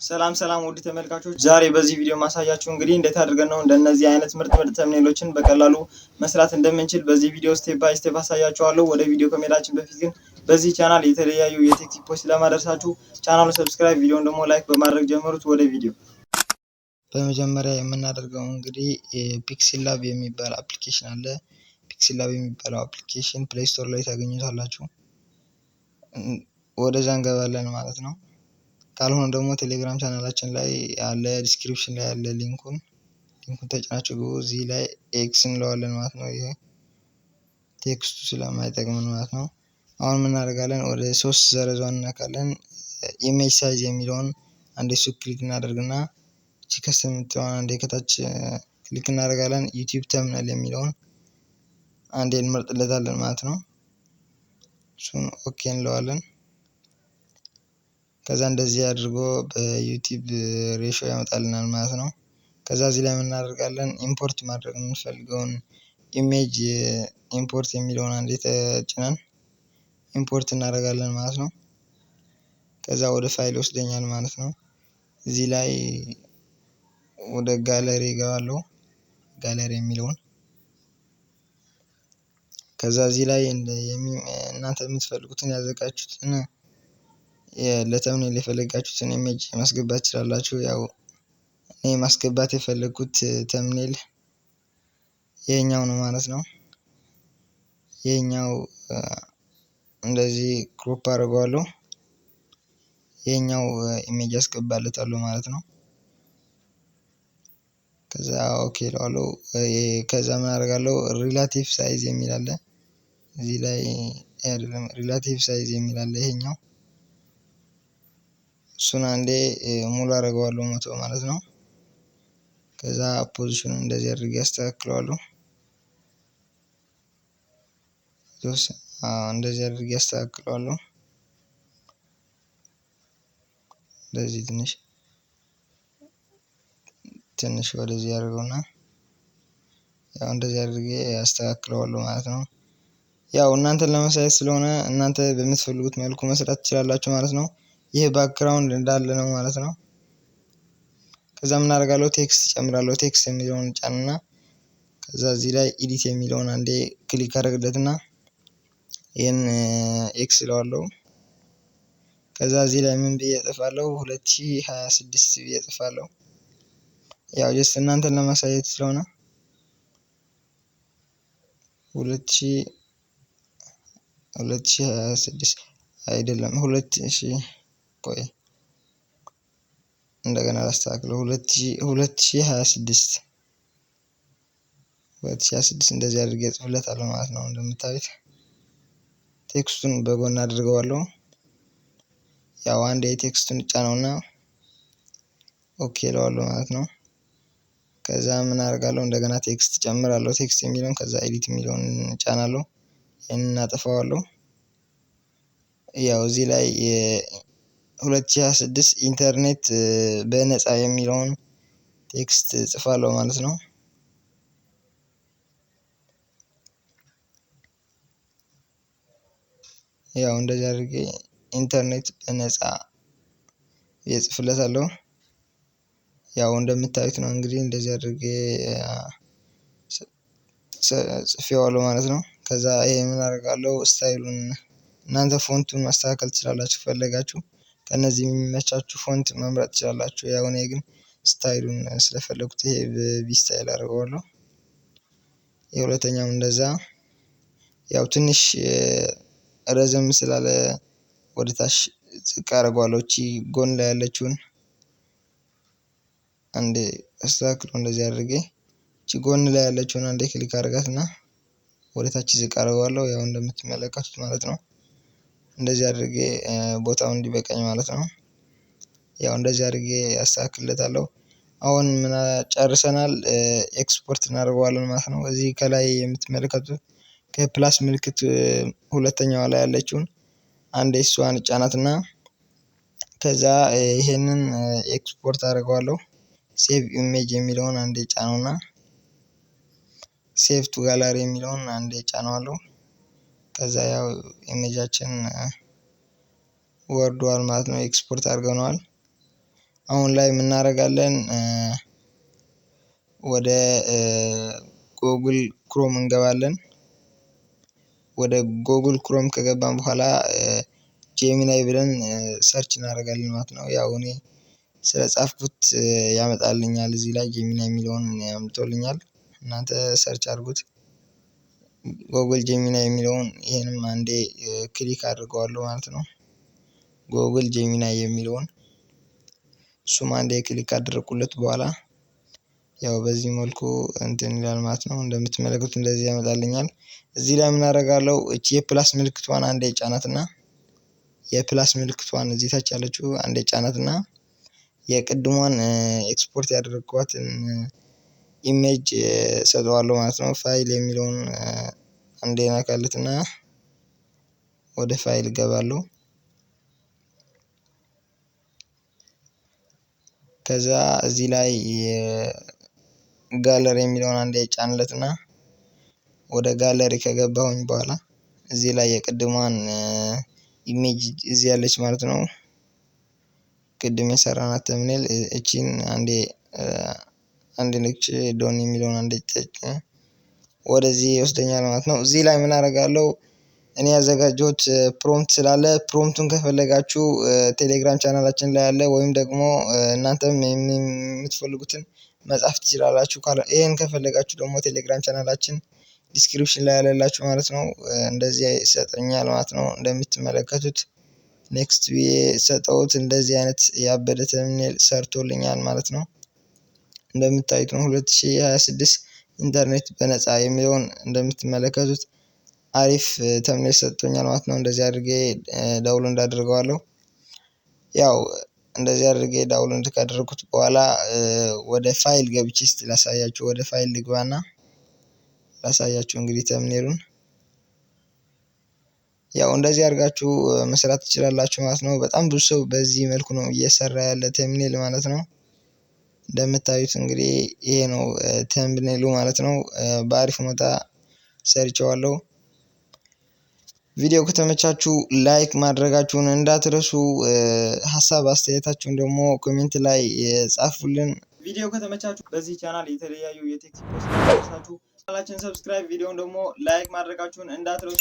ሰላም ሰላም ውድ ተመልካቾች፣ ዛሬ በዚህ ቪዲዮ ማሳያችሁ እንግዲህ እንዴት አድርገን ነው እንደነዚህ አይነት ምርጥ ተምኔሎችን በቀላሉ መስራት እንደምንችል በዚህ ቪዲዮ ስቴፕ ባይ ስቴፕ አሳያችኋለሁ። ወደ ቪዲዮ ከመሄዳችን በፊት ግን በዚህ ቻናል የተለያዩ የቴክ ቲፖች ስለማደርሳችሁ ቻናሉን ሰብስክራይብ፣ ቪዲዮውን ደግሞ ላይክ በማድረግ ጀምሩት። ወደ ቪዲዮ በመጀመሪያ የምናደርገው እንግዲህ ፒክሴል ላብ የሚባል አፕሊኬሽን አለ። ፒክሴል ላብ የሚባለው አፕሊኬሽን ፕሌይ ስቶር ላይ ታገኙታላችሁ። ወደዛ እንገባለን ማለት ነው። ካልሆነ ደግሞ ቴሌግራም ቻናላችን ላይ ያለ ዲስክሪፕሽን ላይ ያለ ሊንኩን ተጭናችሁ ግቡ። እዚህ ላይ ኤክስ እንለዋለን ማለት ነው። ይሄ ቴክስቱ ስለማይጠቅመን ማለት ነው። አሁን ምን እናደርጋለን? ወደ 3 ዘረዟን እናካለን። ኢሜጅ ሳይዝ የሚለውን አንዴ እሱ ክሊክ እናደርግና እቺ ከስተም የምትለዋን አንዴ ከታች ክሊክ እናደርጋለን። ዩቲዩብ ተምኔል የሚለውን አንዴ እንመርጥለታለን ማለት ነው። እሱን ኦኬ እንለዋለን። ከዛ እንደዚህ አድርጎ በዩቲዩብ ሬሾ ያመጣልናል ማለት ነው። ከዛ እዚህ ላይ እናደርጋለን ኢምፖርት ማድረግ የምንፈልገውን ኢሜጅ ኢምፖርት የሚለውን አንዴ ተጭነን ኢምፖርት እናደርጋለን ማለት ነው። ከዛ ወደ ፋይል ወስደኛል ማለት ነው። እዚህ ላይ ወደ ጋለሪ እገባለሁ። ጋለሪ የሚለውን ከዛ እዚህ ላይ እናንተ የምትፈልጉትን ያዘጋጁትን ለተምኔል የፈለጋችሁትን ኢሜጅ ማስገባት ትችላላችሁ። ያው እኔ ማስገባት የፈለኩት ተምኔል ይሄኛው ነው ማለት ነው። ይሄኛው እንደዚህ ክሮፕ አድርገዋለሁ። ይሄኛው ኢሜጅ አስገባለታለሁ ማለት ነው። ከዛ ኦኬ እለዋለሁ። ከዛ ምን አደርጋለሁ? ሪላቲቭ ሳይዝ የሚል አለ እዚህ ላይ አይደለም፣ ሪላቲቭ ሳይዝ የሚል አለ ይሄኛው። እሱን አንዴ ሙሉ አደርገዋለሁ 100 ማለት ነው። ከዛ ፖዚሽኑን እንደዚህ አድርጌ አስተካክለዋለሁ። እንደዚህ አድርጌ አስተካክለዋለሁ። እንደዚህ ትንሽ ወደዚህ አድርገውና ያው እንደዚህ አድርጌ አስተካክለዋለሁ ማለት ነው። ያው እናንተን ለማሳየት ስለሆነ እናንተ በምትፈልጉት መልኩ መስራት ትችላላችሁ ማለት ነው። ይሄ ባክግራውንድ እንዳለ ነው ማለት ነው። ከዛ ምን አደርጋለሁ? ቴክስት እጨምራለሁ። ቴክስት የሚለውን ጫንና ከዛ እዚህ ላይ ኤዲት የሚለውን አንዴ ክሊክ አደርግለትና ይሄን ኤክስ እለዋለሁ። ከዛ እዚህ ላይ ምን ብዬ እጽፋለሁ? 2026 ብዬ እጽፋለሁ። ያው ጀስት እናንተን ለማሳየት ስለሆነ 2026 አይደለም 2000 ቆይ እንደገና ላስተካክለው 2026 እንደዚህ አድርጌ እጽፍለታለሁ ማለት ነው። እንደምታዩት ቴክስቱን በጎን አድርገዋለሁ። ያው አንዴ ቴክስቱን ጫነውና ኦኬ እለዋለሁ ማለት ነው። ከዛ ምን አደርጋለሁ? እንደገና ቴክስት ጨምራለሁ። ቴክስት የሚለውን ከዛ ኤዲት የሚለውን ጫናለሁ። ይሄንን አጠፋዋለሁ። ያው እዚህ ላይ 2026 ኢንተርኔት በነፃ የሚለውን ቴክስት ጽፋለሁ ማለት ነው። ያው እንደዚህ አድርጌ ኢንተርኔት በነፃ እጽፍለታለሁ። ያው እንደምታዩት ነው እንግዲህ እንደዚህ አድርጌ ጽፌዋለሁ ማለት ነው። ከዛ ይሄ ምን አደርጋለሁ? ስታይሉን እናንተ ፎንቱን ማስተካከል ትችላላችሁ ከፈለጋችሁ። ከነዚህ የሚመቻችሁ ፎንት መምረጥ ትችላላችሁ። ያው እኔ ግን ስታይሉን ስለፈለኩት ይሄ በቢ ስታይል አደርገዋለሁ። የሁለተኛውም እንደዛ ያው ትንሽ ረዘም ስላለ ወደ ታች ዝቅ አደርገዋለሁ። እቺ ጎን ላይ ያለችውን አንዴ አስተካክለው እንደዚህ አድርጌ እቺ ጎን ላይ ያለችውን አንዴ ክሊክ አድርጋትና ወደ ታች ዝቅ አደርገዋለሁ። ያው እንደምትመለከቱት ማለት ነው። እንደዚህ አድርጌ ቦታውን እንዲበቃኝ ማለት ነው። ያው እንደዚህ አድርጌ አስተካክለታለሁ። አሁን ምን ጨርሰናል። ኤክስፖርት እናደርገዋለን ማለት ነው። እዚህ ከላይ የምትመለከቱት ከፕላስ ምልክት ሁለተኛዋ ላይ ያለችውን አንዴ እሷን ጫናትና ከዛ ይሄንን ኤክስፖርት አደርገዋለሁ። ሴቭ ኢሜጅ የሚለውን አንዴ ጫነውና ሴቭ ቱ ጋላሪ የሚለውን አንዴ ጫነዋለሁ። ከዛ ያው ኢሜጃችን ወርዷል ማለት ነው። ኤክስፖርት አድርገነዋል። አሁን ላይ እናደርጋለን ወደ ጎግል ክሮም እንገባለን። ወደ ጎግል ክሮም ከገባን በኋላ ጄሚናይ ብለን ሰርች እናደርጋለን ማለት ነው። ያው እኔ ስለጻፍኩት ያመጣልኛል እዚህ ላይ ጄሚናይ የሚለውን ያምጥቶልኛል። እናንተ ሰርች አድርጉት ጎግል ጄሚናይ የሚለውን ይሄንም አንዴ ክሊክ አድርገዋለሁ ማለት ነው። ጎግል ጄሚናይ የሚለውን እሱም አንዴ ክሊክ ካደረኩለት በኋላ ያው በዚህ መልኩ እንትን ይላል ማለት ነው። እንደምትመለከቱት እንደዚህ ያመጣልኛል። እዚህ ላይ ምን አደርጋለሁ እቺ የፕላስ ምልክቷን አንዴ ጫናትና የፕላስ ምልክቷን እዚህ ታች ያለችው አንዴ ጫናትና የቅድሟን ኤክስፖርት ያደረኳትን ኢሜጅ ሰጠዋለሁ ማለት ነው። ፋይል የሚለውን አንዴ ነካለትና ወደ ፋይል እገባለሁ። ከዛ እዚህ ላይ ጋለሪ የሚለውን አንዴ ጫንለትና ወደ ጋለሪ ከገባሁኝ በኋላ እዚህ ላይ የቅድሟን ኢሜጅ እዚህ ያለች ማለት ነው። ቅድም የሰራናት ተምኔል እቺን አንዴ ነክቼ ዶን የሚለውን አንዴ ወደዚህ ይወስደኛል ማለት ነው። እዚህ ላይ ምን አደርጋለሁ እኔ ያዘጋጀሁት ፕሮምፕት ስላለ ፕሮምፕቱን ከፈለጋችሁ ቴሌግራም ቻናላችን ላይ አለ ወይም ደግሞ እናንተም የምትፈልጉትን መጻፍ ትችላላችሁ። ይሄን ከፈለጋችሁ ደግሞ ቴሌግራም ቻናላችን ዲስክሪፕሽን ላይ ያለላችሁ ማለት ነው። እንደዚህ ይሰጠኛል ማለት ነው። እንደምትመለከቱት ኔክስት ብዬ ሰጠሁት እንደዚህ አይነት ያበደ ተምኔል ሰርቶልኛል ማለት ነው። እንደምታዩት ነው 2026 ኢንተርኔት በነፃ የሚለውን እንደምትመለከቱት አሪፍ ተምኔል ሰጥቶኛል ማለት ነው። እንደዚህ አድርጌ ዳውንሎድ አደርገዋለሁ። ያው እንደዚህ አድርጌ ዳውንሎድ ካደረኩት በኋላ ወደ ፋይል ገብቼ እስቲ ላሳያችሁ። ወደ ፋይል ልግባና ላሳያችሁ እንግዲህ ተምኔሉን ያው እንደዚህ አድርጋችሁ መስራት ትችላላችሁ ማለት ነው። በጣም ብዙ ሰው በዚህ መልኩ ነው እየሰራ ያለ ተምኔል ማለት ነው። እንደምታዩት እንግዲህ ይሄ ነው ተምኔሉ ማለት ነው። በአሪፍ ሁኔታ ሰርቼዋለሁ። ቪዲዮ ከተመቻችሁ ላይክ ማድረጋችሁን እንዳትረሱ። ሀሳብ አስተያየታችሁን ደግሞ ኮሜንት ላይ ጻፉልን። ቪዲዮ ከተመቻችሁ በዚህ ቻናል የተለያዩ የቴክ ቲፖች ቻናላችን ሰብስክራይብ፣ ቪዲዮውን ደግሞ ላይክ ማድረጋችሁን እንዳትረሱ።